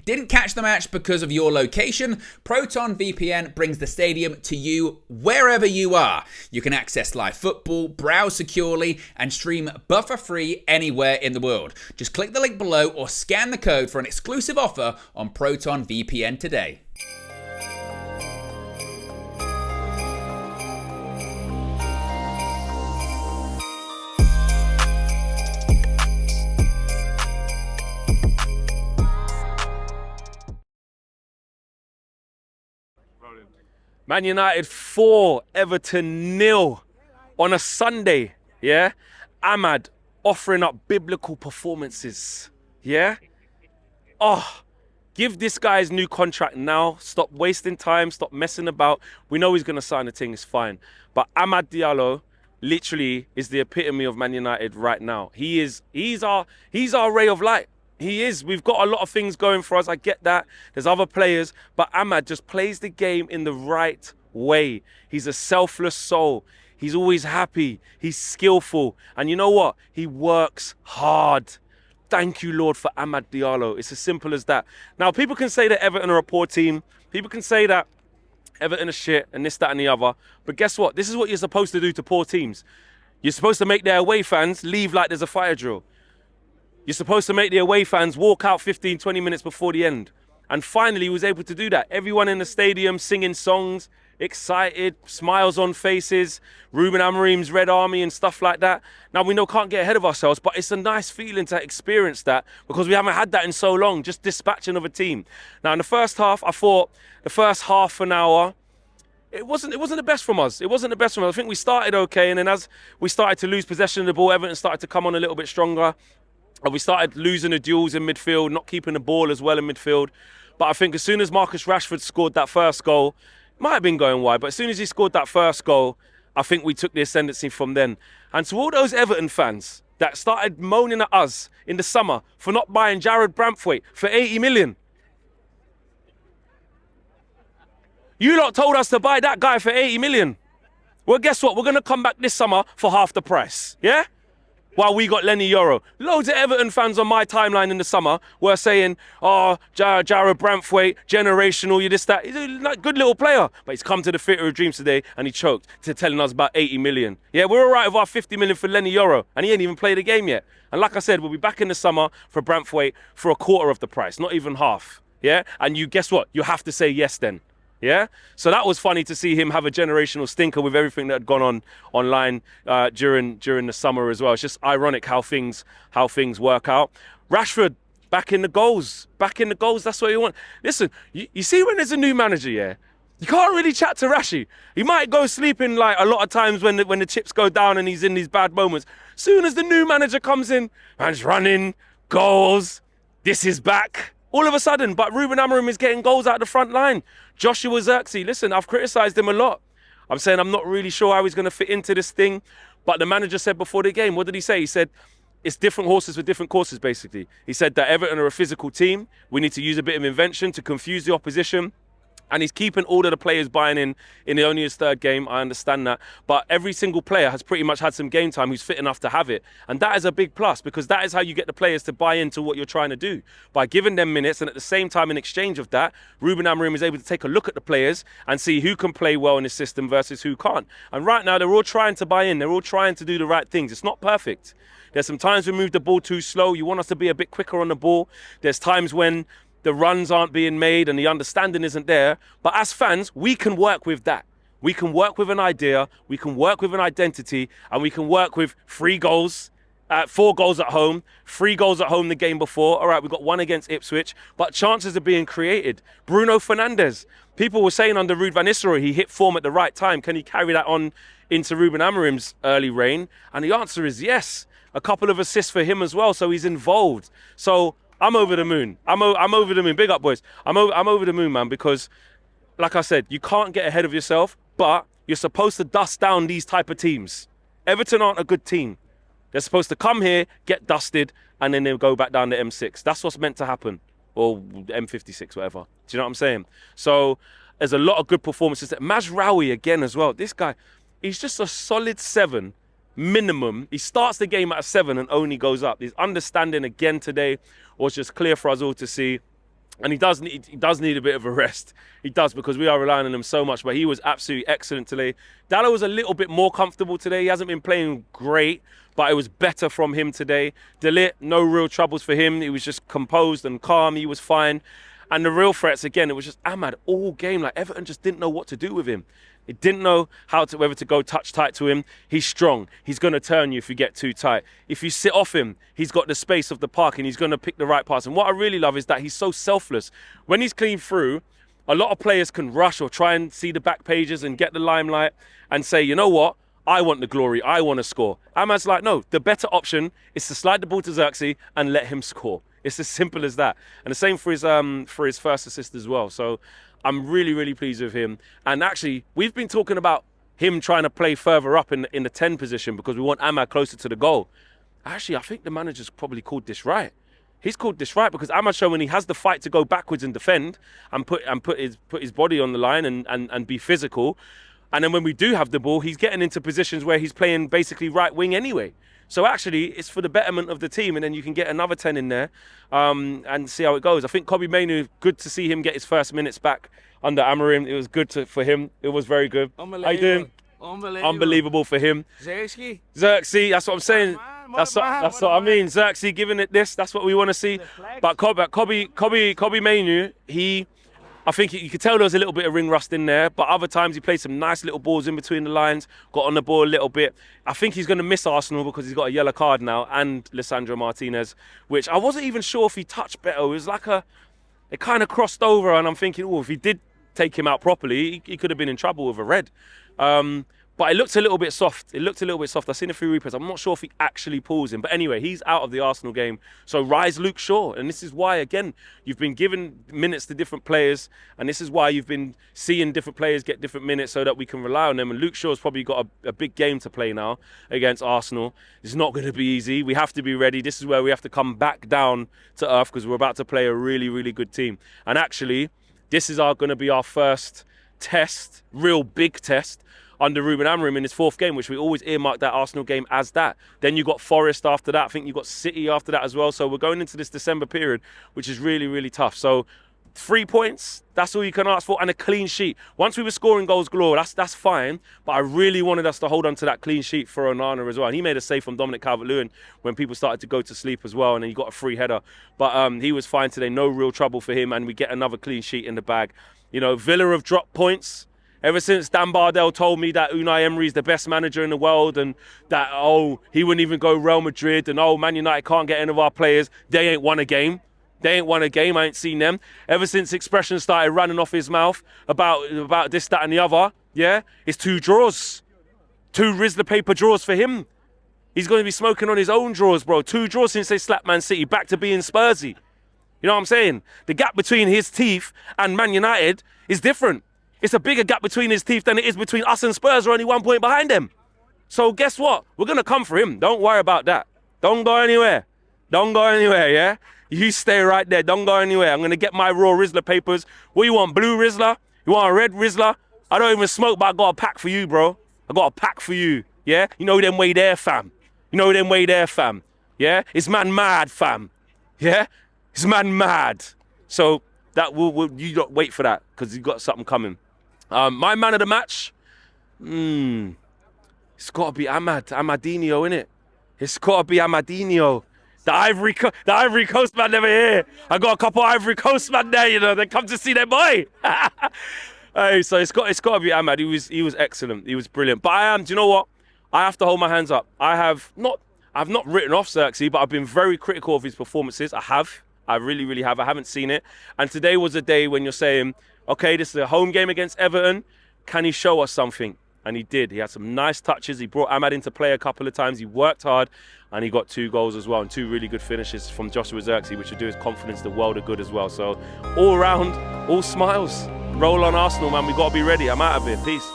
Didn't catch the match because of your location? Proton VPN brings the stadium to you wherever you are. You can access live football, browse securely, and stream buffer-free anywhere in the world. Just click the link below or scan the code for an exclusive offer on Proton VPN today. Man United 4, Everton 0 on a Sunday, yeah? Ahmad offering up biblical performances, yeah? Oh, give this guy his new contract now. Stop wasting time, stop messing about. We know he's going to sign a thing, it's fine. But Amad Diallo literally is the epitome of Man United right now. He's our ray of light. He is. We've got a lot of things going for us. I get that. There's other players. But Ahmad just plays the game in the right way. He's a selfless soul. He's always happy. He's skillful. And you know what? He works hard. Thank you, Lord, for Amad Diallo. It's as simple as that. Now, people can say that Everton are a poor team. People can say that Everton are shit and this, that, and the other. But guess what? This is what you're supposed to do to poor teams. You're supposed to make their away fans leave like there's a fire drill. You're supposed to make the away fans walk out 15, 20 minutes before the end. And finally, he was able to do that. Everyone in the stadium singing songs, excited, smiles on faces, Ruben Amorim's Red Army and stuff like that. Now, we know can't get ahead of ourselves, but it's a nice feeling to experience that because we haven't had that in so long, just dispatching of a team. Now, in the first half, I thought the first half an hour, it wasn't the best from us. It wasn't the best from us. I think we started okay, and then as we started to lose possession of the ball, Everton started to come on a little bit stronger. And we started losing the duels in midfield, not keeping the ball as well in midfield. But I think as soon as Marcus Rashford scored that first goal, it might have been going wide, but as soon as he scored that first goal, I think we took the ascendancy from then. And to all those Everton fans that started moaning at us in the summer for not buying Jared Branthwaite for 80 million. You lot told us to buy that guy for 80 million. Well, guess what? We're going to come back this summer for half the price, yeah? While we got Lenny Yoro. Loads of Everton fans on my timeline in the summer were saying, oh, Jared Branthwaite, generational, you this, that. He's a good little player. But he's come to the theatre of dreams today and he choked to telling us about 80 million. Yeah, we're all right with our 50 million for Lenny Yoro and he ain't even played a game yet. And like I said, we'll be back in the summer for Branthwaite for a quarter of the price, not even half. Yeah, and you guess what? You have to say yes then. Yeah, so that was funny to see him have a generational stinker with everything that had gone on online during the summer as well. It's just ironic how things work out. Rashford back in the goals. That's what you want. Listen, you see when there's a new manager, yeah, you can't really chat to Rashi. He might go sleeping like a lot of times when the chips go down and he's in these bad moments. Soon as the new manager comes in, man's running, goals. This is back. All of a sudden, but Ruben Amorim is getting goals out the front line. Joshua Zirkzee, listen, I've criticised him a lot. I'm saying I'm not really sure how he's going to fit into this thing. But the manager said before the game, what did he say? He said, it's different horses for different courses, basically. He said that Everton are a physical team. We need to use a bit of invention to confuse the opposition. And he's keeping all of the players buying in only his third game. I understand that. But every single player has pretty much had some game time who's fit enough to have it. And that is a big plus because that is how you get the players to buy into what you're trying to do. By giving them minutes and at the same time in exchange of that, Ruben Amorim is able to take a look at the players and see who can play well in his system versus who can't. And right now they're all trying to buy in. They're all trying to do the right things. It's not perfect. There's some times we move the ball too slow. You want us to be a bit quicker on the ball. There's times when the runs aren't being made and the understanding isn't there. But as fans, we can work with that. We can work with an idea, we can work with an identity, and we can work with 4 goals at home, 3 goals at home the game before. All right, we got 1 against Ipswich, but chances are being created. Bruno Fernandes, people were saying under Ruud van Nistelrooy, he hit form at the right time. Can he carry that on into Ruben Amorim's early reign? And the answer is yes. A couple of assists for him as well, so he's involved. So I'm over the moon. I'm over the moon. Big up, boys. I'm over the moon, man, because, like I said, you can't get ahead of yourself, but you're supposed to dust down these type of teams. Everton aren't a good team. They're supposed to come here, get dusted, and then they'll go back down to M6. That's what's meant to happen. Or M56, whatever. Do you know what I'm saying? So there's a lot of good performances. Mazraoui again as well. This guy, he's just a solid 7 minimum. He starts the game at a 7 and only goes up. His understanding again today was just clear for us all to see. And he does need a bit of a rest. He does, because we are relying on him so much. But he was absolutely excellent today. Dalot was a little bit more comfortable today. He hasn't been playing great, but it was better from him today. De Ligt, no real troubles for him. He was just composed and calm. He was fine. And the real threats, again, it was just Ahmad all game. Like, Everton just didn't know what to do with him. He didn't know whether to go touch tight to him. He's strong. He's going to turn you if you get too tight. If you sit off him, he's got the space of the park and he's going to pick the right pass. And what I really love is that he's so selfless. When he's clean through, a lot of players can rush or try and see the back pages and get the limelight and say, you know what? I want the glory. I want to score. Ahmad's like, no, the better option is to slide the ball to Zirkzee and let him score. It's as simple as that. And the same for his first assist as well. So I'm really, really pleased with him. And actually, we've been talking about him trying to play further up in the 10 position because we want Ahmad closer to the goal. Actually, I think the manager's probably called this right. He's called this right because Ahmad's showing he has the fight to go backwards and defend and put his body on the line and be physical. And then when we do have the ball, he's getting into positions where he's playing basically right wing anyway. So actually, it's for the betterment of the team, and then you can get another 10 in there and see how it goes. I think Kobbie Mainoo, good to see him get his first minutes back under Amorim. It was good for him. It was very good. How you doing? Unbelievable for him. Zirkzee, that's what I'm saying. That's what I mean. Zirkzee giving it this. That's what we want to see. But Kobbie Mainoo, I think you could tell there was a little bit of ring rust in there, but other times he played some nice little balls in between the lines, got on the ball a little bit. I think he's going to miss Arsenal because he's got a yellow card now, and Lisandro Martinez, which I wasn't even sure if he touched Beto. It was like it kind of crossed over, and I'm thinking, oh, if he did take him out properly, he could have been in trouble with a red. But it looked a little bit soft. I've seen a few replays. I'm not sure if he actually pulls him. But anyway, he's out of the Arsenal game. So rise Luke Shaw. And this is why, again, you've been giving minutes to different players. And this is why you've been seeing different players get different minutes so that we can rely on them. And Luke Shaw's probably got a big game to play now against Arsenal. It's not going to be easy. We have to be ready. This is where we have to come back down to earth because we're about to play a really, really good team. And actually, this is going to be our first test, real big test, under Ruben Amorim in his fourth game, which we always earmarked that Arsenal game as that. Then you got Forest after that. I think you got City after that as well. So we're going into this December period, which is really, really tough. So 3 points, that's all you can ask for, and a clean sheet. Once we were scoring goals galore, that's fine. But I really wanted us to hold on to that clean sheet for Onana as well. And he made a save from Dominic Calvert-Lewin when people started to go to sleep as well, and then he got a free header. But he was fine today, no real trouble for him, and we get another clean sheet in the bag. You know, Villa have dropped points. Ever since Dan Bardell told me that Unai Emery is the best manager in the world and that, he wouldn't even go Real Madrid and, Man United can't get any of our players, they ain't won a game. I ain't seen them. Ever since expressions started running off his mouth about this, that and the other, yeah, it's 2 draws. 2 Rizzler paper draws for him. He's going to be smoking on his own draws, bro. 2 draws since they slapped Man City, back to being Spursy. You know what I'm saying? The gap between his teeth and Man United is different. It's a bigger gap between his teeth than it is between us and Spurs, who are only 1 point behind them. So guess what? We're going to come for him. Don't worry about that. Don't go anywhere. Yeah? You stay right there. Don't go anywhere. I'm going to get my raw Rizzler papers. What you want, blue Rizzler? You want a red Rizzler? I don't even smoke, but I got a pack for you, bro. I got a pack for you, yeah? You know them way there, fam. Yeah? It's man mad, fam. Yeah? It's man mad. So that you don't wait for that because you got something coming. My man of the match, it's got to be Amadinho, innit? It's got to be Amadinho. The Ivory Coast man never here. I got a couple Ivory Coast man there, they come to see their boy. Hey, so it's got to be Ahmad. He was excellent. He was brilliant. But do you know what? I have to hold my hands up. I've not written off Zirkzee, but I've been very critical of his performances. I really, really have. I haven't seen it. And today was a day when you're saying, okay, this is a home game against Everton. Can he show us something? And he did. He had some nice touches. He brought Ahmad into play a couple of times. He worked hard, and he got 2 goals as well, and 2 really good finishes from Joshua Zirkzee, which will do his confidence the world of good as well. So all around, all smiles. Roll on Arsenal, man. We've got to be ready. I'm out of here. Peace.